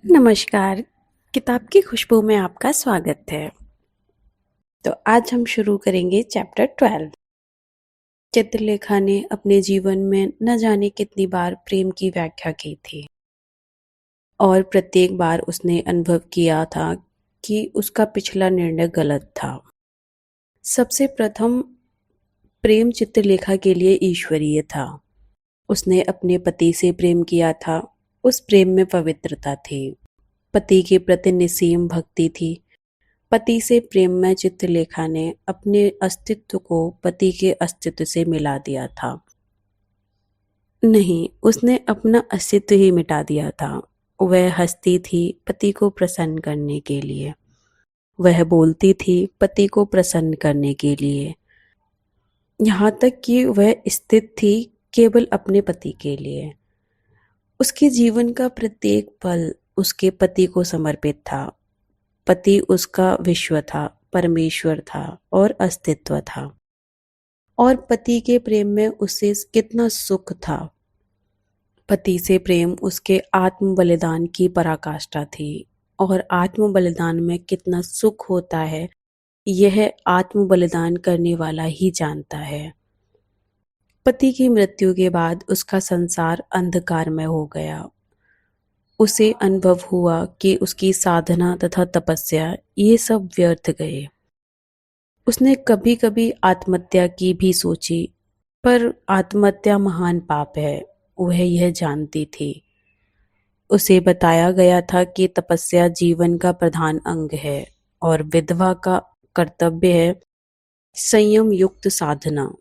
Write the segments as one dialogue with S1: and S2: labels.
S1: नमस्कार, किताब की खुशबू में आपका स्वागत है। तो आज हम शुरू करेंगे चैप्टर 12। चित्रलेखा ने अपने जीवन में न जाने कितनी बार प्रेम की व्याख्या की थी और प्रत्येक बार उसने अनुभव किया था कि उसका पिछला निर्णय गलत था। सबसे प्रथम प्रेम चित्रलेखा के लिए ईश्वरीय था। उसने अपने पति से प्रेम किया था। उस प्रेम में पवित्रता थी, पति के प्रति निसीम भक्ति थी। पति से प्रेम में चित्रलेखा ने अपने अस्तित्व को पति के अस्तित्व से मिला दिया था। नहीं, उसने अपना अस्तित्व ही मिटा दिया था। वह हंसती थी पति को प्रसन्न करने के लिए। वह बोलती थी पति को प्रसन्न करने के लिए। यहाँ तक कि वह स्थित थी केवल अपने पति के लिए। उसके जीवन का प्रत्येक पल उसके पति को समर्पित था। पति उसका विश्व था, परमेश्वर था और अस्तित्व था। और पति के प्रेम में उसे कितना सुख था। पति से प्रेम उसके आत्म बलिदान की पराकाष्ठा थी। और आत्म बलिदान में कितना सुख होता है, यह आत्म बलिदान करने वाला ही जानता है। पति की मृत्यु के बाद उसका संसार अंधकार में हो गया। उसे अनुभव हुआ कि उसकी साधना तथा तपस्या ये सब व्यर्थ गए। उसने कभी कभी आत्महत्या की भी सोची, पर आत्महत्या महान पाप है, वह यह जानती थी। उसे बताया गया था कि तपस्या जीवन का प्रधान अंग है और विधवा का कर्तव्य है संयम युक्त साधना।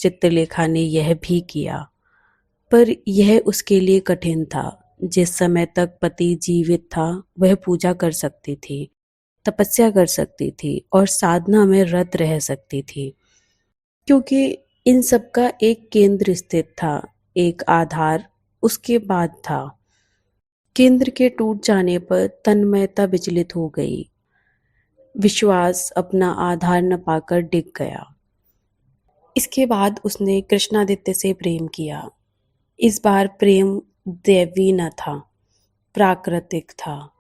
S1: चित्रलेखा ने यह भी किया, पर यह उसके लिए कठिन था। जिस समय तक पति जीवित था, वह पूजा कर सकती थी, तपस्या कर सकती थी और साधना में रत रह सकती थी, क्योंकि इन सब का एक केंद्र स्थित था, एक आधार उसके बाद था। केंद्र के टूट जाने पर तन्मयता विचलित हो गई। विश्वास अपना आधार न पाकर डिग गया। इसके बाद उसने कृष्णादित्य से प्रेम किया। इस बार प्रेम दैवी न था, प्राकृतिक था।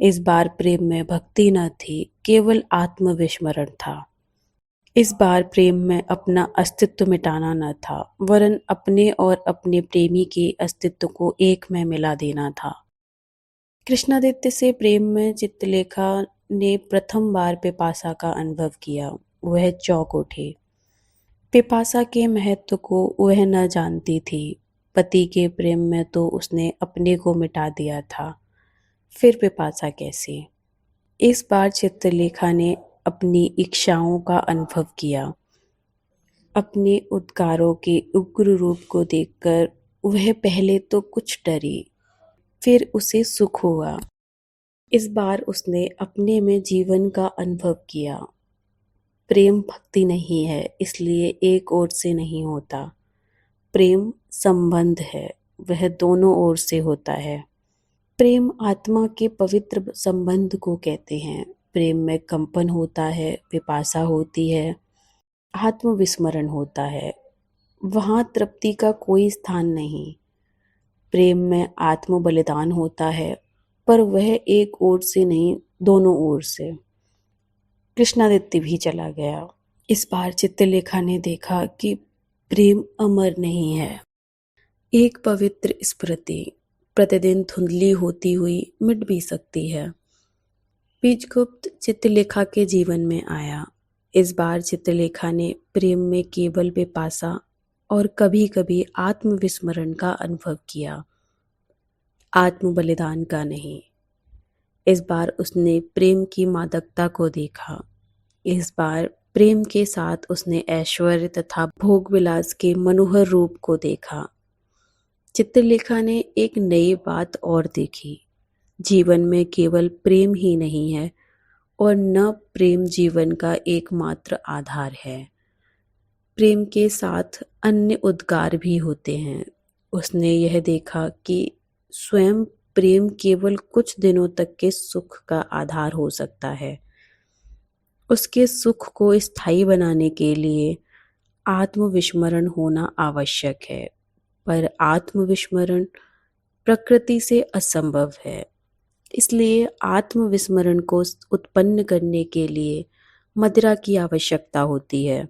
S1: इस बार प्रेम में भक्ति न थी, केवल आत्मविस्मरण था। इस बार प्रेम में अपना अस्तित्व मिटाना न था, वरन अपने और अपने प्रेमी के अस्तित्व को एक में मिला देना था। कृष्णादित्य से प्रेम में चित्रलेखा ने प्रथम बार पिपासा का अनुभव किया। वह चौंक उठी। पिपासा के महत्व को वह न जानती थी। पति के प्रेम में तो उसने अपने को मिटा दिया था, फिर पिपासा कैसे? इस बार चित्रलेखा ने अपनी इच्छाओं का अनुभव किया। अपने उद्गारों के उग्र रूप को देखकर वह पहले तो कुछ डरी, फिर उसे सुख हुआ। इस बार उसने अपने में जीवन का अनुभव किया। प्रेम भक्ति नहीं है, इसलिए एक ओर से नहीं होता। प्रेम संबंध है, वह दोनों ओर से होता है। प्रेम आत्मा के पवित्र संबंध को कहते हैं। प्रेम में कंपन होता है, पिपासा होती है, आत्मविस्मरण होता है। वहाँ तृप्ति का कोई स्थान नहीं। प्रेम में आत्म बलिदान होता है, पर वह एक ओर से नहीं, दोनों ओर से। कृष्णादित्य भी चला गया। इस बार चित्रलेखा ने देखा कि प्रेम अमर नहीं है। एक पवित्र स्मृति प्रतिदिन धुंधली होती हुई मिट भी सकती है। बीजगुप्त चित्रलेखा के जीवन में आया। इस बार चित्रलेखा ने प्रेम में केवल पिपासा और कभी कभी आत्मविस्मरण का अनुभव किया, आत्म बलिदान का नहीं। इस बार उसने प्रेम की मादकता को देखा। इस बार प्रेम के साथ उसने ऐश्वर्य तथा भोग विलास के मनोहर रूप को देखा। चित्रलेखा ने एक नई बात और देखी। जीवन में केवल प्रेम ही नहीं है और न प्रेम जीवन का एकमात्र आधार है। प्रेम के साथ अन्य उद्गार भी होते हैं। उसने यह देखा कि स्वयं प्रेम केवल कुछ दिनों तक के सुख का आधार हो सकता है। उसके सुख को स्थायी बनाने के लिए आत्मविस्मरण होना आवश्यक है, पर आत्मविस्मरण प्रकृति से असंभव है। इसलिए आत्मविस्मरण को उत्पन्न करने के लिए मदिरा की आवश्यकता होती है।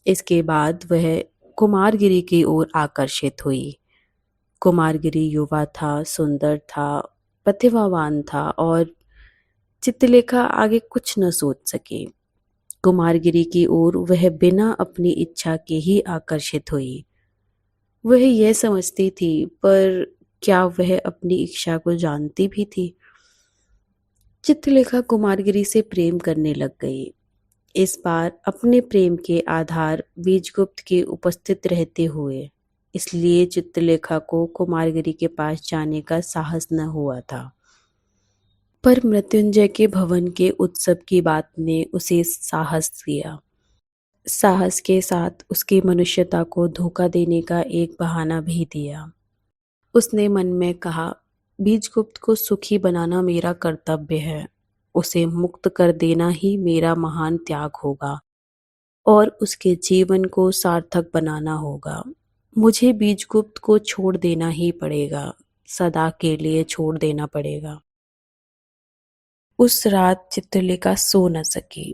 S1: इसके बाद वह कुमारगिरी की ओर आकर्षित हुई। कुमारगिरी युवा था, सुंदर था, प्रतिभावान था और चित्रलेखा आगे कुछ न सोच सकी। कुमारगिरी की ओर वह बिना अपनी इच्छा के ही आकर्षित हुई। वह यह समझती थी, पर क्या वह अपनी इच्छा को जानती भी थी? चित्रलेखा कुमारगिरी से प्रेम करने लग गई। इस बार अपने प्रेम के आधार बीजगुप्त के उपस्थित रहते हुए, इसलिए चित्रलेखा को कुमारगिरी के पास जाने का साहस न हुआ था। पर मृत्युंजय के भवन के उत्सव की बात ने उसे साहस दिया। साहस के साथ उसकी मनुष्यता को धोखा देने का एक बहाना भी दिया। उसने मन में कहा, बीजगुप्त को सुखी बनाना मेरा कर्तव्य है। उसे मुक्त कर देना ही मेरा महान त्याग होगा और उसके जीवन को सार्थक बनाना होगा। मुझे बीजगुप्त को छोड़ देना ही पड़ेगा, सदा के लिए छोड़ देना पड़ेगा। उस रात चित्रलेखा सो न सकी।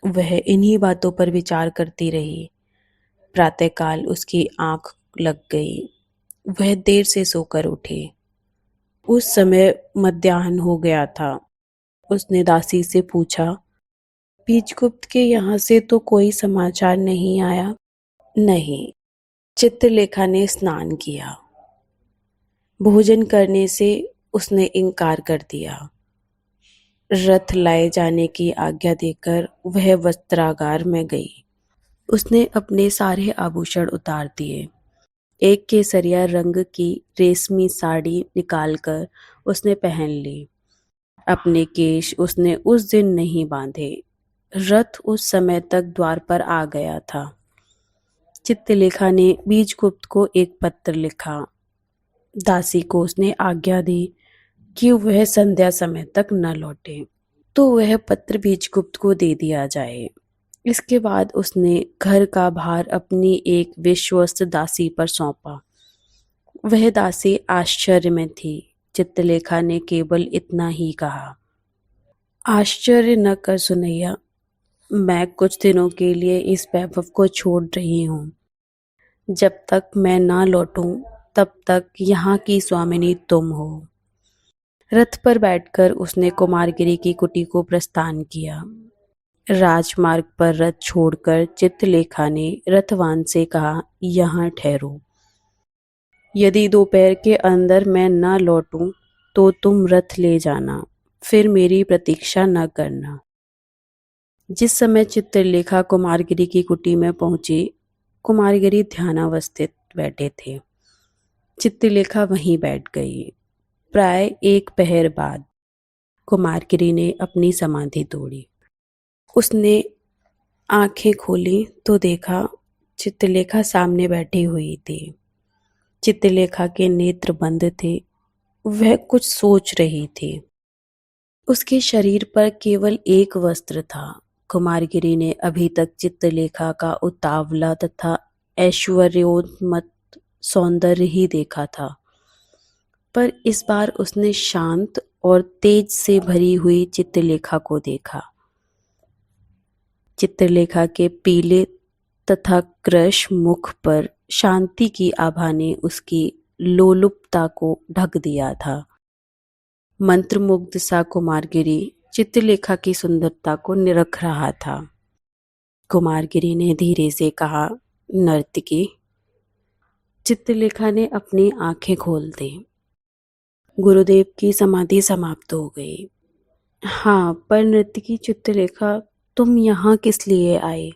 S1: वह इन्हीं बातों पर विचार करती रही। प्रातःकाल उसकी आंख लग गई। वह देर से सोकर उठी। उस समय मध्याह्न हो गया था। उसने दासी से पूछा, बीजगुप्त के यहाँ से तो कोई समाचार नहीं आया? नहीं। चित्रलेखा ने स्नान किया। भोजन करने से उसने इनकार कर दिया। रथ लाए जाने की आज्ञा देकर वह वस्त्रागार में गई। उसने अपने सारे आभूषण उतार दिए। एक केसरिया रंग की रेशमी साड़ी निकालकर उसने पहन ली। अपने केश उसने उस दिन नहीं बांधे। रथ उस समय तक द्वार पर आ गया था। चित्रलेखा ने बीजगुप्त को एक पत्र लिखा। दासी को उसने आज्ञा दी कि वह संध्या समय तक न लौटे, तो वह पत्र बीजगुप्त को दे दिया जाए। इसके बाद उसने घर का भार अपनी एक विश्वस्त दासी पर सौंपा। वह दासी आश्चर्य में थी। चित्रलेखा ने केवल इतना ही कहा, आश्चर्य न कर सुनैया, मैं कुछ दिनों के लिए इस वैभव को छोड़ रही हूँ। जब तक मैं ना लौटूं तब तक यहाँ की स्वामिनी तुम हो। रथ पर बैठकर उसने कुमारगिरी की कुटी को प्रस्थान किया। राजमार्ग पर रथ छोड़कर चित्रलेखा ने रथवान से कहा, यहाँ ठहरो। यदि दोपहर के अंदर मैं न लौटूं तो तुम रथ ले जाना, फिर मेरी प्रतीक्षा न करना। जिस समय चित्रलेखा कुमारगिरी की कुटी में पहुंची, कुमारगिरी ध्यानावस्थित बैठे थे। चित्रलेखा वहीं बैठ गई। प्राय एक पहर बाद कुमारगिरी ने अपनी समाधि तोड़ी। उसने आंखें खोली तो देखा चित्रलेखा सामने बैठी हुई थी। चित्रलेखा के नेत्र बंद थे। वह कुछ सोच रही थी। उसके शरीर पर केवल एक वस्त्र था। कुमारगिरी ने अभी तक चित्रलेखा का उतावला तथा ऐश्वर्योन्मत्त सौंदर्य ही देखा था, पर इस बार उसने शांत और तेज से भरी हुई चित्रलेखा को देखा। चित्रलेखा के पीले तथा कृश मुख पर शांति की आभा ने उसकी लोलुपता को ढक दिया था। मंत्रमुग्ध सा कुमारगिरी चित्रलेखा की सुंदरता को निरख रहा था। कुमारगिरी ने धीरे से कहा, नर्तकी। चित्रलेखा ने अपनी आंखें खोल दी। गुरुदेव की समाधि समाप्त हो गई। हाँ, पर नर्तकी चित्रलेखा, तुम यहाँ किस लिए आए?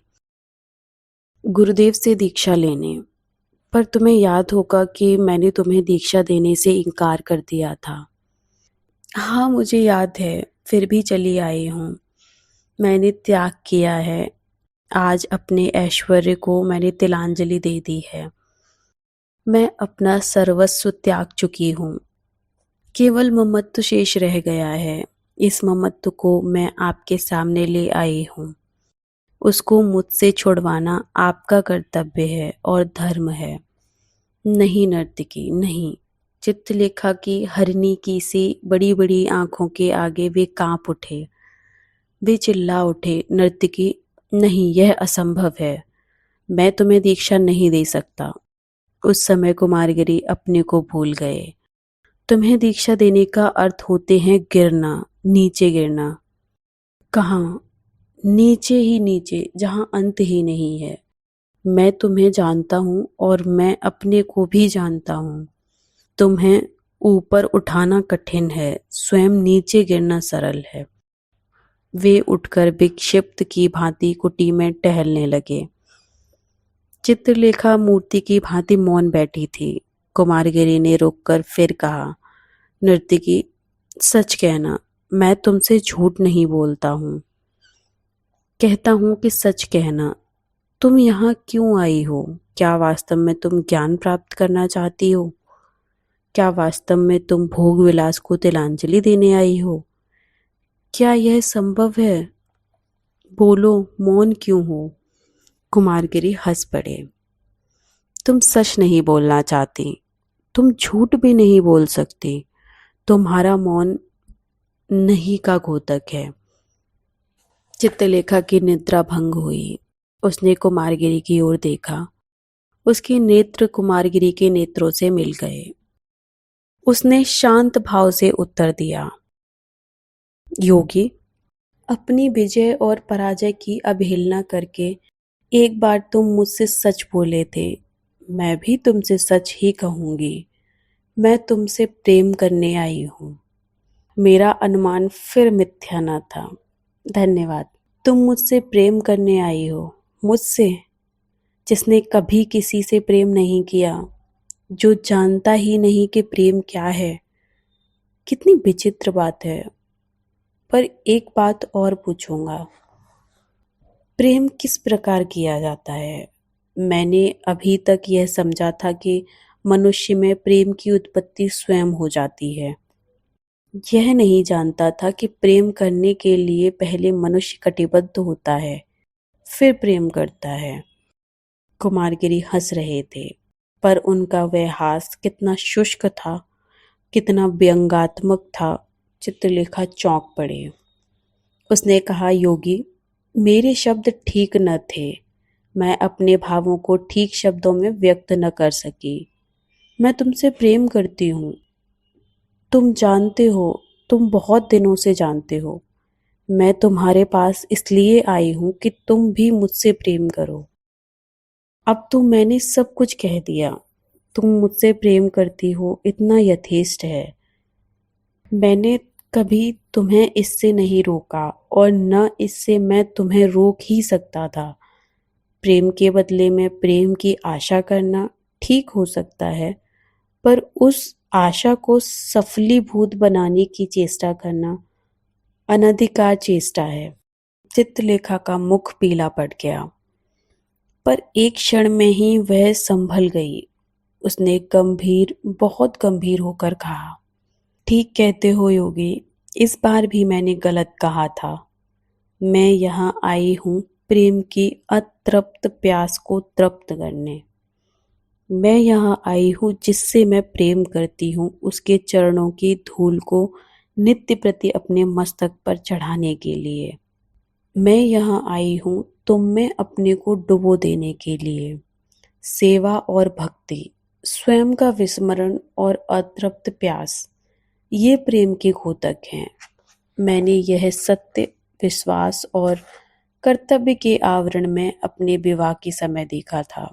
S1: गुरुदेव से दीक्षा लेने। पर तुम्हें याद होगा कि मैंने तुम्हें दीक्षा देने से इनकार कर दिया था। हाँ, मुझे याद है, फिर भी चली आई हूँ। मैंने त्याग किया है। आज अपने ऐश्वर्य को मैंने तिलांजलि दे दी है। मैं अपना सर्वस्व त्याग चुकी हूँ। केवल ममत्व शेष रह गया है। इस ममत्व को मैं आपके सामने ले आई हूँ। उसको मुझसे छुड़वाना आपका कर्तव्य है और धर्म है। नहीं नर्तकी, नहीं। चित्रलेखा की हरिणी की सी बड़ी बड़ी आंखों के आगे वे कांप उठे। वे चिल्ला उठे, नर्तकी, नहीं, यह असंभव है। मैं तुम्हें दीक्षा नहीं दे सकता। उस समय कुमारगिरी अपने को भूल गए। तुम्हें दीक्षा देने का अर्थ होते हैं गिरना, नीचे गिरना। कहाँ? नीचे ही नीचे, जहाँ अंत ही नहीं है। मैं तुम्हें जानता हूँ और मैं अपने को भी जानता हूँ। तुम्हें ऊपर उठाना कठिन है, स्वयं नीचे गिरना सरल है। वे उठकर विक्षिप्त की भांति कुटी में टहलने लगे। चित्रलेखा मूर्ति की भांति मौन बैठी थी। कुमारगिरी ने रुककर फिर कहा, नर्तकी, सच कहना, मैं तुमसे झूठ नहीं बोलता हूँ। कहता हूँ कि सच कहना, तुम यहाँ क्यों आई हो? क्या वास्तव में तुम ज्ञान प्राप्त करना चाहती हो? क्या वास्तव में तुम भोग विलास को तिलांजलि देने आई हो? क्या यह संभव है? बोलो, मौन क्यों हो? कुमारगिरी हंस पड़े। तुम सच नहीं बोलना चाहती, तुम झूठ भी नहीं बोल सकती। तुम्हारा मौन नहीं का घोतक है। चित्रलेखा की निद्रा भंग हुई। उसने कुमारगिरी की ओर देखा। उसके नेत्र कुमारगिरी के नेत्रों से मिल गए। उसने शांत भाव से उत्तर दिया, योगी, अपनी विजय और पराजय की अवहेलना करके एक बार तुम मुझसे सच बोले थे। मैं भी तुमसे सच ही कहूंगी। मैं तुमसे प्रेम करने आई हूँ। मेरा अनुमान फिर मिथ्या न था। धन्यवाद। तुम मुझसे प्रेम करने आई हो, मुझसे जिसने कभी किसी से प्रेम नहीं किया, जो जानता ही नहीं कि प्रेम क्या है। कितनी विचित्र बात है। पर एक बात और पूछूंगा, प्रेम किस प्रकार किया जाता है? मैंने अभी तक यह समझा था कि मनुष्य में प्रेम की उत्पत्ति स्वयं हो जाती है। यह नहीं जानता था कि प्रेम करने के लिए पहले मनुष्य कटिबद्ध होता है, फिर प्रेम करता है। कुमारगिरी हंस रहे थे, पर उनका वह हास्य कितना शुष्क था, कितना व्यंग्यात्मक था। चित्रलेखा चौंक पड़े। उसने कहा, योगी, मेरे शब्द ठीक न थे। मैं अपने भावों को ठीक शब्दों में व्यक्त न कर सकी। मैं तुमसे प्रेम करती हूँ। तुम जानते हो, तुम बहुत दिनों से जानते हो। मैं तुम्हारे पास इसलिए आई हूँ कि तुम भी मुझसे प्रेम करो। अब तो मैंने सब कुछ कह दिया। तुम मुझसे प्रेम करती हो, इतना यथेष्ट है। मैंने कभी तुम्हें इससे नहीं रोका और न इससे मैं तुम्हें रोक ही सकता था। प्रेम के बदले में प्रेम की आशा करना ठीक हो सकता है, पर उस आशा को सफलीभूत बनाने की चेष्टा करना अनधिकार चेष्टा है। चित्रलेखा का मुख पीला पड़ गया, पर एक क्षण में ही वह संभल गई। उसने गंभीर, बहुत गंभीर होकर कहा, ठीक कहते हो योगी, इस बार भी मैंने गलत कहा था। मैं यहाँ आई हूँ प्रेम की अतृप्त प्यास को तृप्त करने। मैं यहाँ आई हूँ जिससे मैं प्रेम करती हूँ, उसके चरणों की धूल को नित्य प्रति अपने मस्तक पर चढ़ाने के लिए। मैं यहाँ आई हूँ तुम में अपने को डुबो देने के लिए। सेवा और भक्ति, स्वयं का विस्मरण और अतृप्त प्यास, ये प्रेम के घोतक हैं। मैंने यह सत्य, विश्वास और कर्तव्य के आवरण में अपने विवाह के समय देखा था,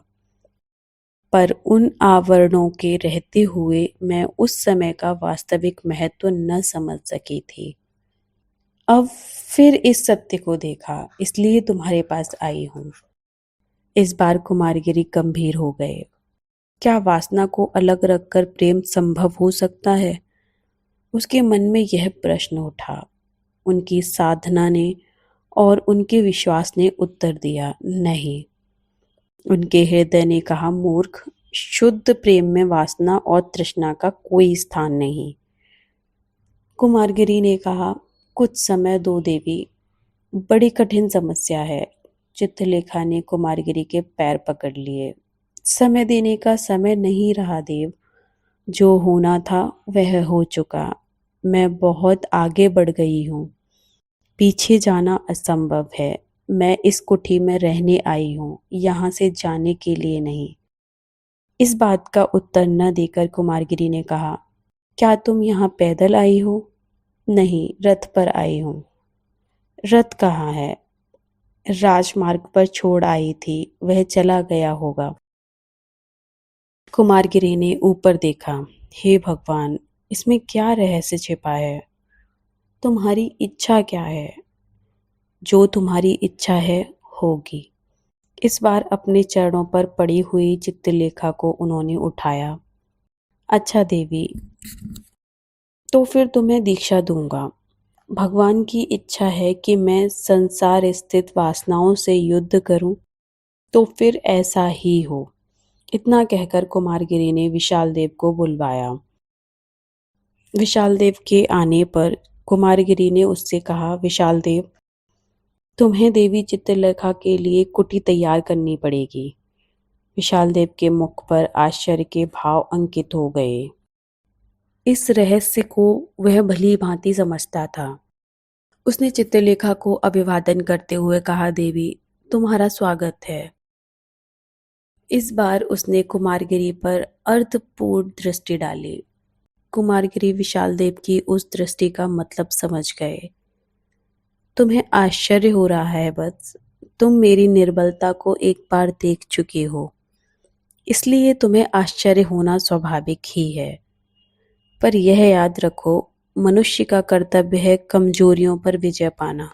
S1: पर उन आवरणों के रहते हुए मैं उस समय का वास्तविक महत्व न समझ सकी थी। अब फिर इस सत्य को देखा, इसलिए तुम्हारे पास आई हूँ। इस बार कुमारगिरी गंभीर हो गए। क्या वासना को अलग रखकर प्रेम संभव हो सकता है? उसके मन में यह प्रश्न उठा। उनकी साधना ने और उनके विश्वास ने उत्तर दिया, नहीं। उनके हृदय ने कहा, मूर्ख, शुद्ध प्रेम में वासना और तृष्णा का कोई स्थान नहीं। कुमारगिरी ने कहा, कुछ समय दो देवी, बड़ी कठिन समस्या है। चित्रलेखा ने कुमारगिरी के पैर पकड़ लिए। समय देने का समय नहीं रहा देव। जो होना था वह हो चुका। मैं बहुत आगे बढ़ गई हूँ। पीछे जाना असंभव है। मैं इस कुठी में रहने आई हूँ, यहाँ से जाने के लिए नहीं। इस बात का उत्तर न देकर कुमारगिरी ने कहा, क्या तुम यहाँ पैदल आई हो? नहीं, रथ पर आई हूँ। रथ कहाँ है? राजमार्ग पर छोड़ आई थी, वह चला गया होगा। कुमारगिरी ने ऊपर देखा। हे भगवान, इसमें क्या रहस्य छिपा है? तुम्हारी इच्छा क्या है? जो तुम्हारी इच्छा है, होगी। इस बार अपने चरणों पर पड़ी हुई चित्रलेखा को उन्होंने उठाया। अच्छा देवी, तो फिर तुम्हें दीक्षा दूंगा। भगवान की इच्छा है कि मैं संसार स्थित वासनाओं से युद्ध करूं, तो फिर ऐसा ही हो। इतना कहकर कुमारगिरी ने विशाल देव को बुलवाया। विशाल देव के आने पर कुमारगिरी ने उससे कहा, विशाल देव, तुम्हें देवी चित्रलेखा के लिए कुटी तैयार करनी पड़ेगी। विशाल देव के मुख पर आश्चर्य के भाव अंकित हो गए। इस रहस्य को वह भली भांति समझता था। उसने चित्रलेखा को अभिवादन करते हुए कहा, देवी, तुम्हारा स्वागत है। इस बार उसने कुमारगिरी पर अर्थपूर्ण दृष्टि डाली। कुमारगिरी विशाल देव की उस दृष्टि का मतलब समझ गए। तुम्हें आश्चर्य हो रहा है बस, तुम मेरी निर्बलता को एक बार देख चुके हो, इसलिए तुम्हें आश्चर्य होना स्वाभाविक ही है। पर यह याद रखो, मनुष्य का कर्तव्य है कमजोरियों पर विजय पाना।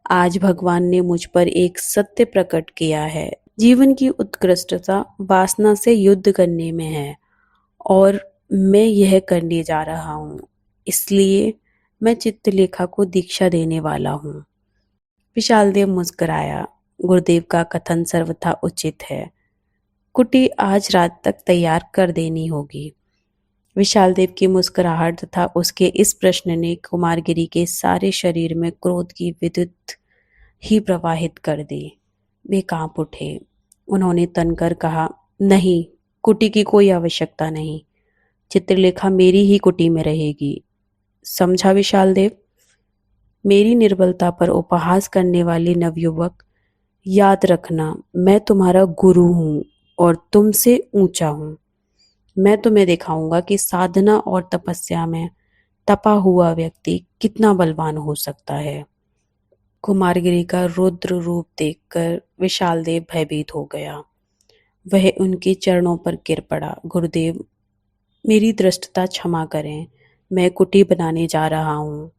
S1: आज भगवान ने मुझ पर एक सत्य प्रकट किया है। जीवन की उत्कृष्टता वासना से युद्ध करने में है, और मैं यह करने जा रहा हूँ। इसलिए मैं चित्रलेखा को दीक्षा देने वाला हूँ। विशाल देव मुस्कुराया। गुरुदेव का कथन सर्वथा उचित है। कुटी आज रात तक तैयार कर देनी होगी। विशाल देव की मुस्कुराहट तथा उसके इस प्रश्न ने कुमारगिरी के सारे शरीर में क्रोध की विद्युत ही प्रवाहित कर दी। वे कांप उठे। उन्होंने तनकर कहा, नहीं, कुटी की कोई आवश्यकता नहीं। चित्रलेखा मेरी ही कुटी में रहेगी। समझा विशाल देव? मेरी निर्बलता पर उपहास करने वाले नवयुवक, याद रखना, मैं तुम्हारा गुरु हूँ और तुमसे ऊंचा हूँ। मैं तुम्हें दिखाऊंगा कि साधना और तपस्या में तपा हुआ व्यक्ति कितना बलवान हो सकता है। कुमारगिरी का रुद्र रूप देखकर विशाल देव भयभीत हो गया। वह उनके चरणों पर गिर पड़ा। गुरुदेव, मेरी दृष्टता क्षमा करें, मैं कुटी बनाने जा रहा हूँ।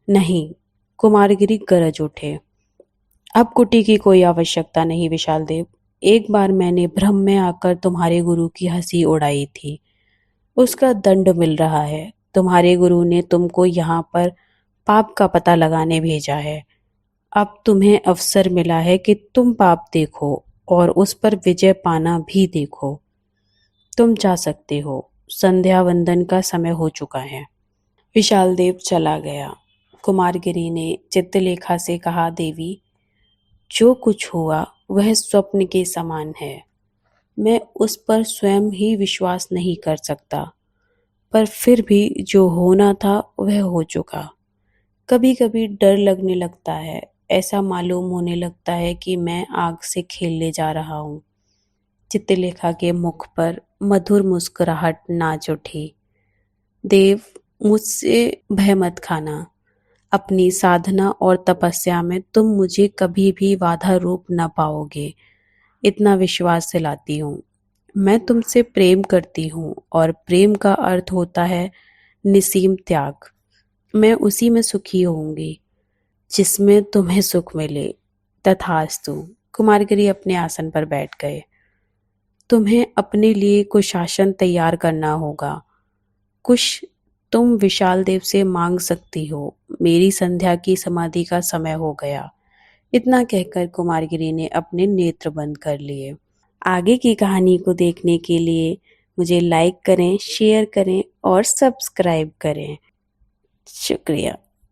S1: नहीं, कुमारगिरी गरज उठे। अब कुटी की कोई आवश्यकता नहीं विशाल देव। एक बार मैंने भ्रम में आकर तुम्हारे गुरु की हंसी उड़ाई थी, उसका दंड मिल रहा है। तुम्हारे गुरु ने तुमको यहाँ पर पाप का पता लगाने भेजा है। अब तुम्हें अवसर मिला है कि तुम पाप देखो और उस पर विजय पाना भी देखो। तुम जा सकते हो। संध्या वंदन का समय हो चुका है। विशाल देव चला गया। कुमारगिरी ने चित्रलेखा से कहा, देवी, जो कुछ हुआ वह स्वप्न के समान है। मैं उस पर स्वयं ही विश्वास नहीं कर सकता, पर फिर भी जो होना था वह हो चुका। कभी कभी डर लगने लगता है। ऐसा मालूम होने लगता है कि मैं आग से खेलने जा रहा हूँ। चित्रलेखा के मुख पर मधुर मुस्कुराहट नाच उठी। देव, मुझसे भय मत खाना। अपनी साधना और तपस्या में तुम मुझे कभी भी बाधा रूप न पाओगे, इतना विश्वास दिलाती हूँ। मैं तुमसे प्रेम करती हूँ और प्रेम का अर्थ होता है निसीम त्याग। मैं उसी में सुखी होंगी जिसमें तुम्हें सुख मिले। तथास्तु। कुमारगिरी अपने आसन पर बैठ गए। तुम्हें अपने लिए कुछ शासन तैयार करना होगा। कुछ तुम विशाल देव से मांग सकती हो। मेरी संध्या की समाधि का समय हो गया। इतना कहकर कुमारगिरी ने अपने नेत्र बंद कर लिए। आगे की कहानी को देखने के लिए मुझे लाइक करें, शेयर करें और सब्सक्राइब करें। शुक्रिया।